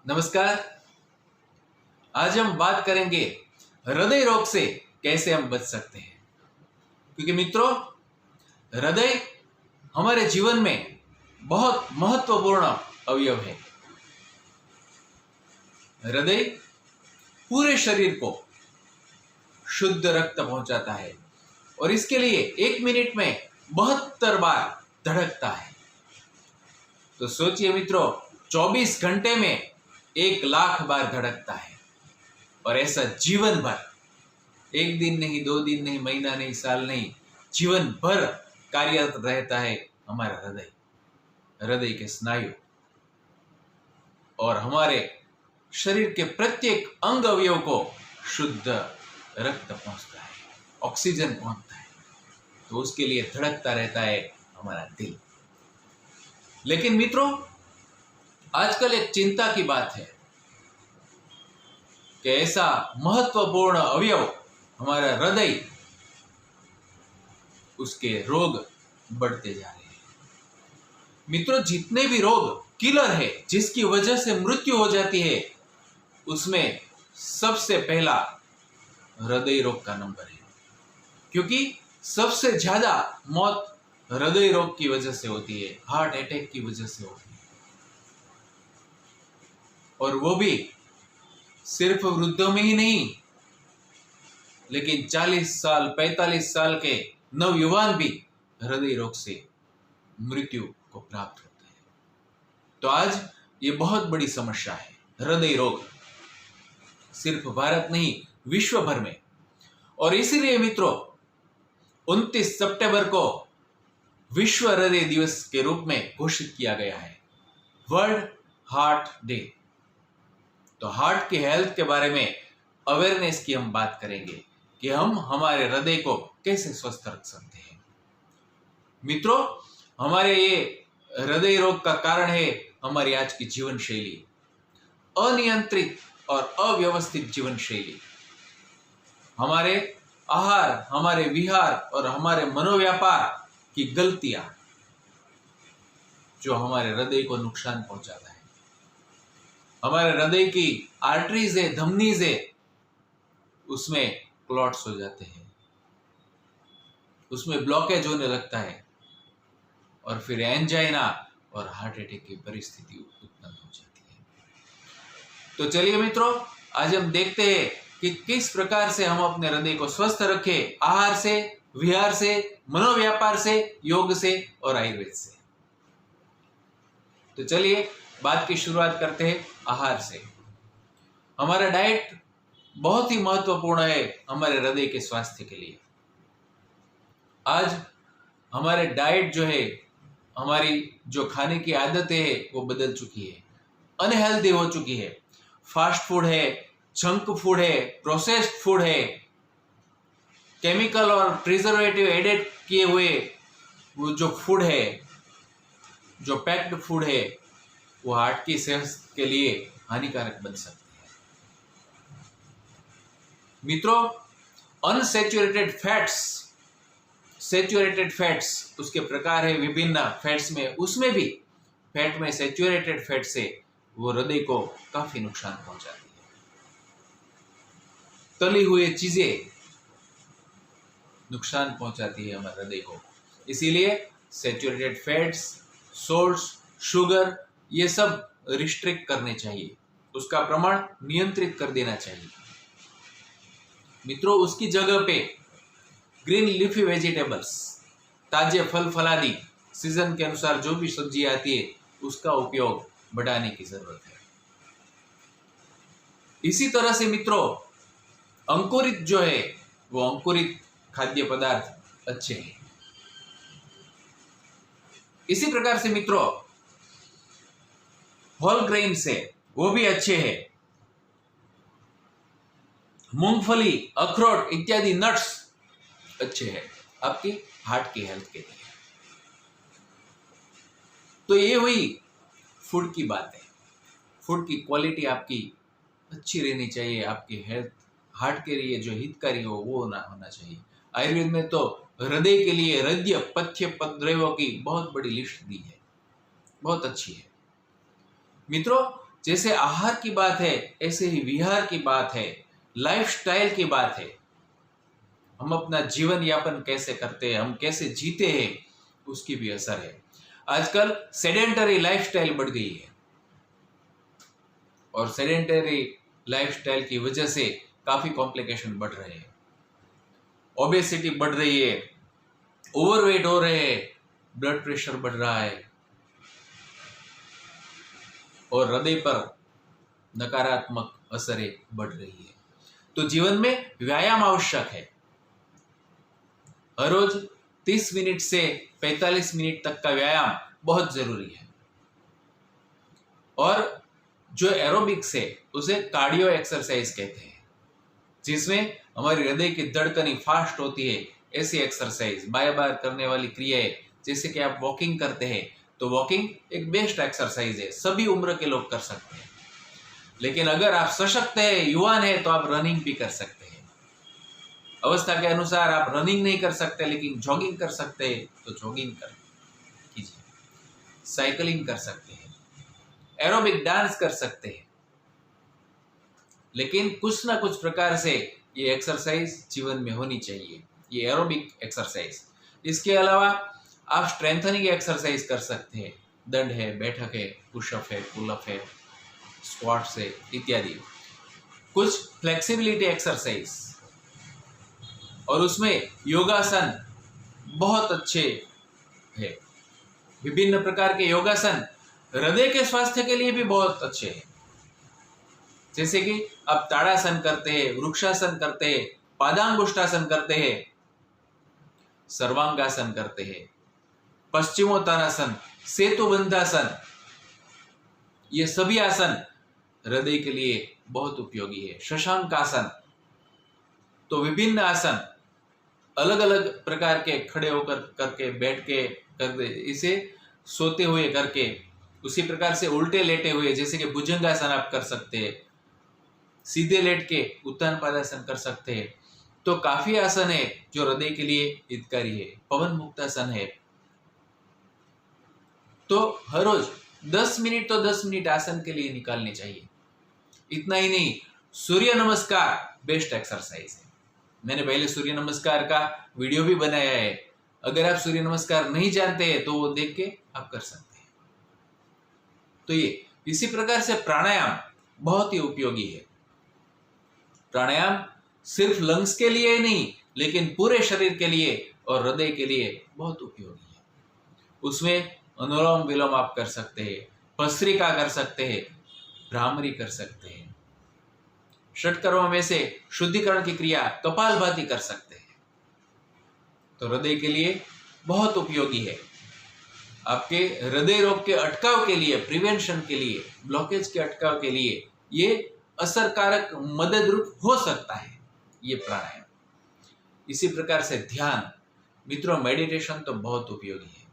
नमस्कार। आज हम बात करेंगे हृदय रोग से कैसे हम बच सकते हैं। क्योंकि मित्रों, हृदय हमारे जीवन में बहुत महत्वपूर्ण अवयव है। हृदय पूरे शरीर को शुद्ध रक्त पहुंचाता है और इसके लिए 1 मिनट में 72 बार धड़कता है। तो सोचिए मित्रों, 24 घंटे में 1,00,000 बार धड़कता है और ऐसा जीवन भर, 1 दिन नहीं, 2 दिन नहीं, महीना नहीं, साल नहीं, जीवन भर कार्यरत रहता है हमारा हृदय, हृदय के स्नायु और हमारे शरीर के प्रत्येक अंग अवयव को शुद्ध रक्त पहुंचता है, ऑक्सीजन पहुंचता है। तो उसके लिए धड़कता रहता है हमारा दिल। लेकिन मित्रों, आजकल एक चिंता की बात है कि ऐसा महत्वपूर्ण अवयव हमारा हृदय, उसके रोग बढ़ते जा रहे हैं। मित्रों, जितने भी रोग किलर है, जिसकी वजह से मृत्यु हो जाती है, उसमें सबसे पहला हृदय रोग का नंबर है। क्योंकि सबसे ज्यादा मौत हृदय रोग की वजह से होती है, हार्ट अटैक की वजह से होती है। और वो भी सिर्फ वृद्धों में ही नहीं, लेकिन 40 साल 45 साल के नवयुवान भी हृदय रोग से मृत्यु को प्राप्त होते हैं। तो आज ये बहुत बड़ी समस्या है, हृदय रोग, सिर्फ भारत नहीं, विश्व भर में। और इसीलिए मित्रों, 29 सितंबर को विश्व हृदय दिवस के रूप में घोषित किया गया है, वर्ल्ड हार्ट डे। तो हार्ट की हेल्थ के बारे में अवेयरनेस की हम बात करेंगे कि हम हमारे हृदय को कैसे स्वस्थ रख सकते हैं। मित्रों, हमारे ये हृदय रोग का कारण है हमारी आज की जीवन शैली, अनियंत्रित और अव्यवस्थित जीवन शैली, हमारे आहार, हमारे विहार और हमारे मनोव्यापार की गलतियां, जो हमारे हृदय को नुकसान पहुंचाता है। हमारे हृदय की आर्टरीज है, धमनीज है, उसमें क्लॉट्स हो जाते हैं, उसमें ब्लॉकेज होने लगता है और फिर एंजाइना और हार्ट अटैक की परिस्थिति उत्पन्न हो जाती है। तो चलिए मित्रों, आज हम देखते हैं कि किस प्रकार से हम अपने हृदय को स्वस्थ रखें, आहार से, विहार से, मनोव्यापार से, योग से और आयुर्वेद से। तो चलिए बात की शुरुआत करते हैं आहार से। हमारा डाइट बहुत ही महत्वपूर्ण है हमारे हृदय के स्वास्थ्य के लिए। आज हमारे डाइट जो है, हमारी जो खाने की आदतें है, वो बदल चुकी है, अनहेल्दी हो चुकी है। फास्ट फूड है, जंक फूड है, प्रोसेस्ड फूड है, केमिकल और प्रिजर्वेटिव एडेड किए हुए वो जो फूड है, जो पैक्ड फूड है, वो हार्ट की सेहत के लिए हानिकारक बन सकते हैं। मित्रों, अनसैचुरेटेड फैट्स, सैचुरेटेड फैट्स, उसके प्रकार है विभिन्न फैट्स में, उसमें भी फैट में सैचुरेटेड फैट से वो हृदय को काफी नुकसान पहुंचाती है। तली हुई चीजें नुकसान पहुंचाती है हमारे हृदय को। इसीलिए सैचुरेटेड फैट्स, सोल्ट्स, शुगर, ये सब रिस्ट्रिक्ट करने चाहिए, उसका प्रमाण नियंत्रित कर देना चाहिए। मित्रों, उसकी जगह पे ग्रीन लीफी वेजिटेबल्स, ताजे फल फलादी, सीजन के अनुसार जो भी सब्जी आती है, उसका उपयोग बढ़ाने की जरूरत है। इसी तरह से मित्रों, अंकुरित जो है, वो अंकुरित खाद्य पदार्थ अच्छे हैं। इसी प्रकार से मित्रों, होल ग्रेन्स है, वो भी अच्छे हैं। मूंगफली, अखरोट इत्यादि नट्स अच्छे हैं आपकी हार्ट की हेल्थ के लिए। तो ये हुई फूड की बात है। फूड की क्वालिटी आपकी अच्छी रहनी चाहिए, आपकी हेल्थ, हार्ट के लिए जो हितकारी हो वो होना चाहिए। आयुर्वेद में तो हृदय के लिए हृदय पथ्य पद्रव्यों की बहुत बड़ी लिस्ट दी है, बहुत अच्छी है। मित्रों, जैसे आहार की बात है, ऐसे ही विहार की बात है, लाइफस्टाइल की बात है। हम अपना जीवन यापन कैसे करते हैं, हम कैसे जीते हैं, उसकी भी असर है। आजकल सेडेंटरी लाइफस्टाइल बढ़ गई है और सेडेंटरी लाइफस्टाइल की वजह से काफी कॉम्प्लिकेशन बढ़ रहे हैं। ओबेसिटी बढ़ रही है, ओवरवेट हो रहे हैं, ब्लड प्रेशर बढ़ रहा है और हृदय पर नकारात्मक असरें बढ़ रही है। तो जीवन में व्यायाम आवश्यक है। हर रोज 30 मिनट से 45 मिनट तक का व्यायाम बहुत जरूरी है। और जो एरोबिक्स है उसे कार्डियो एक्सरसाइज कहते हैं, जिसमें हमारी हृदय की धड़कन फास्ट होती है। ऐसी एक्सरसाइज बार बार करने वाली क्रियाएं, जैसे कि आप वॉकिंग करते हैं, तो वॉकिंग एक बेस्ट एक्सरसाइज है, सभी उम्र के लोग कर सकते हैं। लेकिन अगर आप सशक्त है, युवान है, तो आप रनिंग भी कर सकते हैं। अवस्था के अनुसार आप रनिंग नहीं कर सकते लेकिन जॉगिंग कर सकते हैं, तो जॉगिंग कर कीजिए। साइकिलिंग कर सकते हैं, एरोबिक डांस कर सकते हैं, लेकिन कुछ ना कुछ प्रकार से ये एक्सरसाइज जीवन में होनी चाहिए, ये एरोबिक एक्सरसाइज। इसके अलावा आप स्ट्रेंथनिंग एक्सरसाइज कर सकते हैं, दंड है, बैठक है, पुशअप है, पुलअप है, स्क्वाट्स है इत्यादि। कुछ फ्लेक्सिबिलिटी एक्सरसाइज, और उसमें योगासन बहुत अच्छे है। विभिन्न प्रकार के योगासन हृदय के स्वास्थ्य के लिए भी बहुत अच्छे हैं। जैसे कि आप ताड़ासन करते हैं, वृक्षासन करते हैं, पादांगुष्ठासन करते हैं, सर्वांगासन करते हैं, पश्चिमोत्तानासन, सेतुबंधासन, ये सभी आसन हृदय के लिए बहुत उपयोगी है। शशांकासन, तो विभिन्न आसन अलग अलग प्रकार के, खड़े होकर करके, बैठ के करके, इसे सोते हुए करके, उसी प्रकार से उल्टे लेटे हुए, जैसे कि भुजंगासन आप कर सकते हैं, सीधे लेट के उत्तान पादासन कर सकते हैं। तो काफी आसन है जो हृदय के लिए हितकारी है। पवन मुक्तासन है। तो हर रोज 10 मिनट तो 10 मिनट आसन के लिए निकालने चाहिए। इतना ही नहीं, सूर्य नमस्कार बेस्ट एक्सरसाइज है। मैंने पहले सूर्य नमस्कार का वीडियो भी बनाया है। अगर आप सूर्य नमस्कार नहीं जानते हैं तो वो देख के आप कर सकते हैं। तो ये इसी प्रकार से प्राणायाम बहुत ही उपयोगी है। प्राणायाम सिर्फ लंग्स के लिए नहीं, लेकिन पूरे शरीर के लिए और हृदय के लिए बहुत उपयोगी है। उसमें अनुलोम विलोम आप कर सकते हैं, भस्त्रिका कर सकते हैं, भ्रामरी कर सकते हैं। षटकर्म में से शुद्धिकरण की क्रिया कपालभाति कर सकते हैं। तो हृदय के लिए बहुत उपयोगी है। आपके हृदय रोग के अटकाव के लिए, प्रिवेंशन के लिए, ब्लॉकेज के अटकाव के लिए ये असरकारक मदद रूप हो सकता है ये प्राणायाम। इसी प्रकार से ध्यान, मित्रों मेडिटेशन तो बहुत उपयोगी है,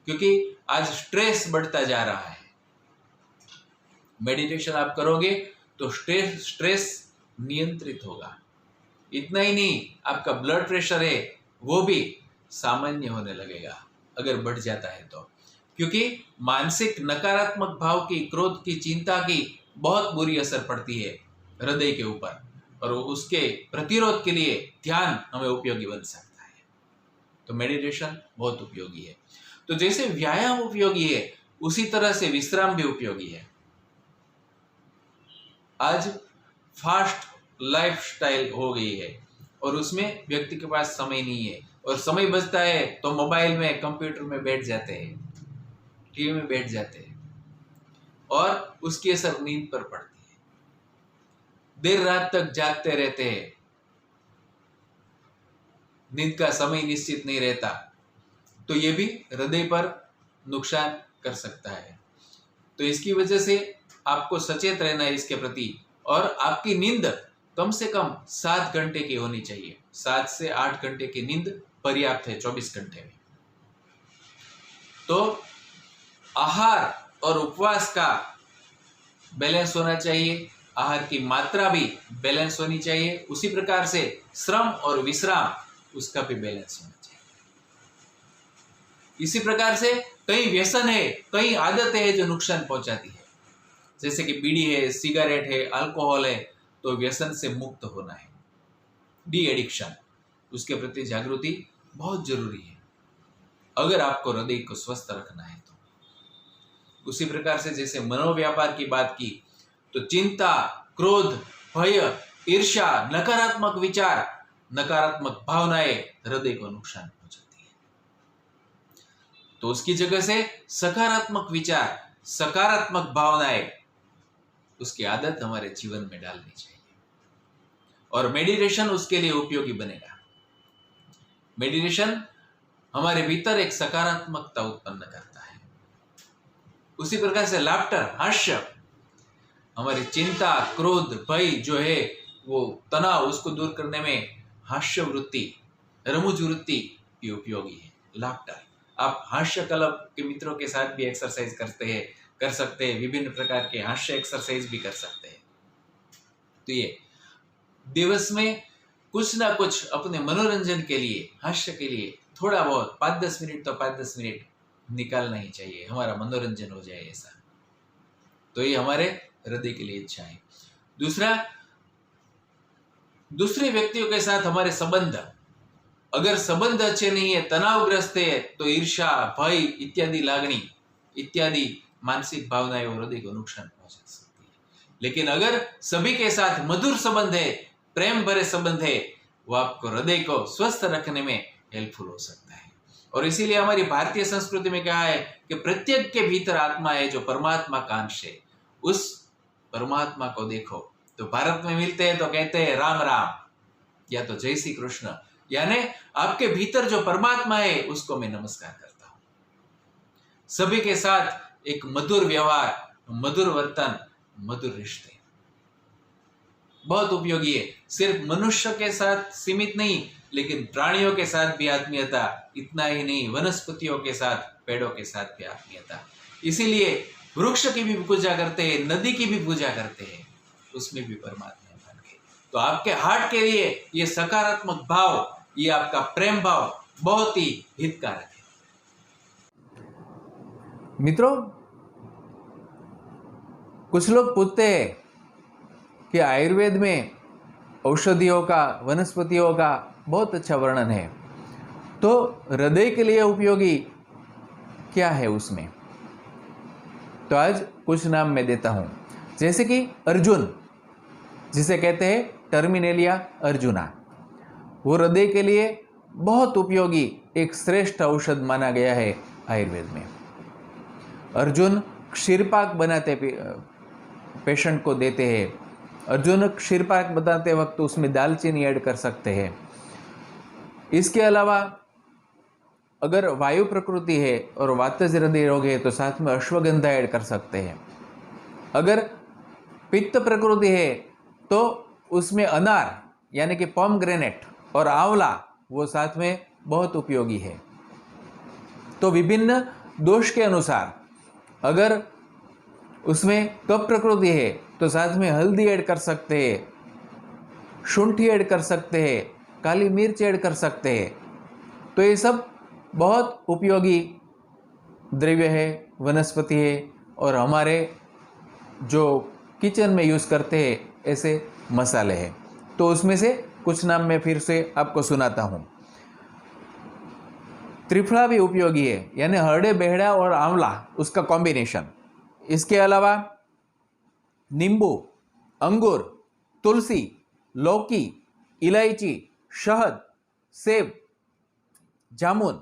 क्योंकि आज स्ट्रेस बढ़ता जा रहा है। मेडिटेशन आप करोगे तो स्ट्रेस नियंत्रित होगा। इतना ही नहीं, आपका ब्लड प्रेशर है वो भी सामान्य होने लगेगा अगर बढ़ जाता है तो, क्योंकि मानसिक नकारात्मक भाव की, क्रोध की, चिंता की बहुत बुरी असर पड़ती है हृदय के ऊपर, और उसके प्रतिरोध के लिए ध्यान हमें उपयोगी बन सकता है। तो मेडिटेशन बहुत उपयोगी है। तो जैसे व्यायाम उपयोगी है, उसी तरह से विश्राम भी उपयोगी है। आज फास्ट लाइफस्टाइल हो गई है और उसमें व्यक्ति के पास समय नहीं है, और समय बचता है तो मोबाइल में, कंप्यूटर में बैठ जाते हैं, टीवी में बैठ जाते हैं, और उसकी असर नींद पर पड़ती है। देर रात तक जागते रहते हैं, नींद का समय निश्चित नहीं रहता, तो ये भी हृदय पर नुकसान कर सकता है। तो इसकी वजह से आपको सचेत रहना है इसके प्रति, और आपकी नींद कम से कम 7 घंटे की होनी चाहिए। 7 से 8 घंटे की नींद पर्याप्त है 24 घंटे में। तो आहार और उपवास का बैलेंस होना चाहिए, आहार की मात्रा भी बैलेंस होनी चाहिए, उसी प्रकार से श्रम और विश्राम उसका भी बैलेंस होना चाहिए। इसी प्रकार से कई व्यसन है, कई आदतें हैं जो नुकसान पहुंचाती है। जैसे कि बीड़ी है, सिगरेट है, अल्कोहल है, तो व्यसन से मुक्त होना है। डी एडिक्शन, उसके प्रति जागृति बहुत जरूरी है अगर आपको हृदय को स्वस्थ रखना है तो। उसी प्रकार से जैसे मनोव्यापार की बात की, तो चिंता, क्रोध, भय, ईर्ष्या, नकारात्मक विचार, नकारात्मक भावनाएं हृदय को नुकसान पहुंचाती है। तो उसकी जगह से सकारात्मक विचार, सकारात्मक भावनाएं, उसकी आदत हमारे जीवन में डालनी चाहिए। और मेडिटेशन उसके लिए उपयोगी बनेगा। मेडिटेशन हमारे भीतर एक सकारात्मकता उत्पन्न करता है। उसी प्रकार से लाफ्टर, हास्य, हमारी चिंता, क्रोध, भय जो है, वो तनाव, उसको दूर करने में हास्य वृत्ति, रमुज वृत्ति भी उपयोगी है। लाफ्टर, आप हास्य क्लब के मित्रों के साथ भी एक्सरसाइज कर सकते हैं, विभिन्न प्रकार के हास्य एक्सरसाइज भी कर सकते हैं। तो ये दिवस में कुछ ना कुछ अपने मनोरंजन के लिए, हास्य के लिए थोड़ा बहुत 5-10 मिनट तो 5-10 मिनट निकालना ही चाहिए, हमारा मनोरंजन हो जाए ऐसा। तो ये हमारे हृदय के लिए अच्छा है। दूसरा, दूसरे व्यक्तियों के साथ हमारे संबंध, अगर संबंध अच्छे नहीं है, तनावग्रस्त है, तो ईर्ष्या, भय इत्यादि लागणी, इत्यादि मानसिक भावनाएं और हृदय को नुकसान पहुंचा सकती है। लेकिन अगर सभी के साथ मधुर संबंध है, प्रेम भरे संबंध है, वो आपको हृदय को स्वस्थ रखने में हेल्पफुल हो सकता है। और इसीलिए हमारी भारतीय संस्कृति में कहा है कि प्रत्येक के भीतर आत्मा है जो परमात्मा का अंश है, उस परमात्मा को देखो। तो भारत में मिलते हैं तो कहते हैं राम राम या तो जय श्री कृष्ण, यानी आपके भीतर जो परमात्मा है उसको मैं नमस्कार करता हूं। सभी के साथ एक मधुर व्यवहार, मधुर वर्तन, मधुर रिश्ते बहुत उपयोगी है। सिर्फ मनुष्य के साथ सीमित नहीं, लेकिन प्राणियों के साथ भी आत्मीयता, इतना ही नहीं, वनस्पतियों के साथ, पेड़ों के साथ भी आत्मीयता। इसीलिए वृक्ष की भी पूजा करते हैं, नदी की भी पूजा करते हैं, उसमें भी परमात्मा मान के। तो आपके हार्ट के लिए ये सकारात्मक भाव, ये आपका प्रेम भाव बहुत ही हितकारक है। मित्रों, कुछ लोग पूछते हैं कि आयुर्वेद में औषधियों का, वनस्पतियों का बहुत अच्छा वर्णन है, तो हृदय के लिए उपयोगी क्या है उसमें? तो आज कुछ नाम मैं देता हूं, जैसे कि अर्जुन, जिसे कहते हैं टर्मिनेलिया अर्जुना, वो हृदय के लिए बहुत उपयोगी एक श्रेष्ठ औषध माना गया है आयुर्वेद में। अर्जुन क्षीरपाक बनाते पेशेंट को देते हैं। अर्जुन क्षीरपाक बनाते वक्त उसमें दालचीनी ऐड कर सकते हैं। इसके अलावा अगर वायु प्रकृति है और वातज हृदय रोग है तो साथ में अश्वगंधा ऐड कर सकते हैं। अगर पित्त प्रकृति है तो उसमें अनार यानी कि पोमग्रेनेट और आंवला वो साथ में बहुत उपयोगी है। तो विभिन्न दोष के अनुसार अगर उसमें कफ प्रकृति है तो साथ में हल्दी ऐड कर सकते हैं, शुंठी ऐड कर सकते हैं, काली मिर्च ऐड कर सकते हैं। तो ये सब बहुत उपयोगी द्रव्य है, वनस्पति है, और हमारे जो किचन में यूज़ करते हैं ऐसे मसाले हैं। तो उसमें से कुछ नाम मैं फिर से आपको सुनाता हूँ। त्रिफला भी उपयोगी है, यानी हरड़े, बेहड़ा और आंवला उसका कॉम्बिनेशन। इसके अलावा नींबू, अंगूर, तुलसी, लौकी, इलायची, शहद, सेब, जामुन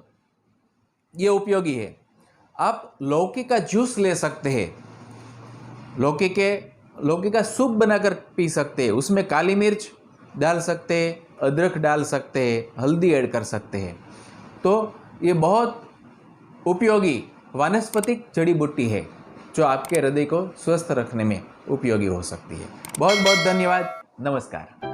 ये उपयोगी है। आप लौकी का जूस ले सकते हैं, लौकी का सूप बनाकर पी सकते हैं। उसमें काली मिर्च डाल सकते हैं, अदरक डाल सकते हैं, हल्दी ऐड कर सकते हैं। तो ये बहुत उपयोगी वानस्पतिक जड़ी बूटी है जो आपके हृदय को स्वस्थ रखने में उपयोगी हो सकती है। बहुत बहुत धन्यवाद। नमस्कार।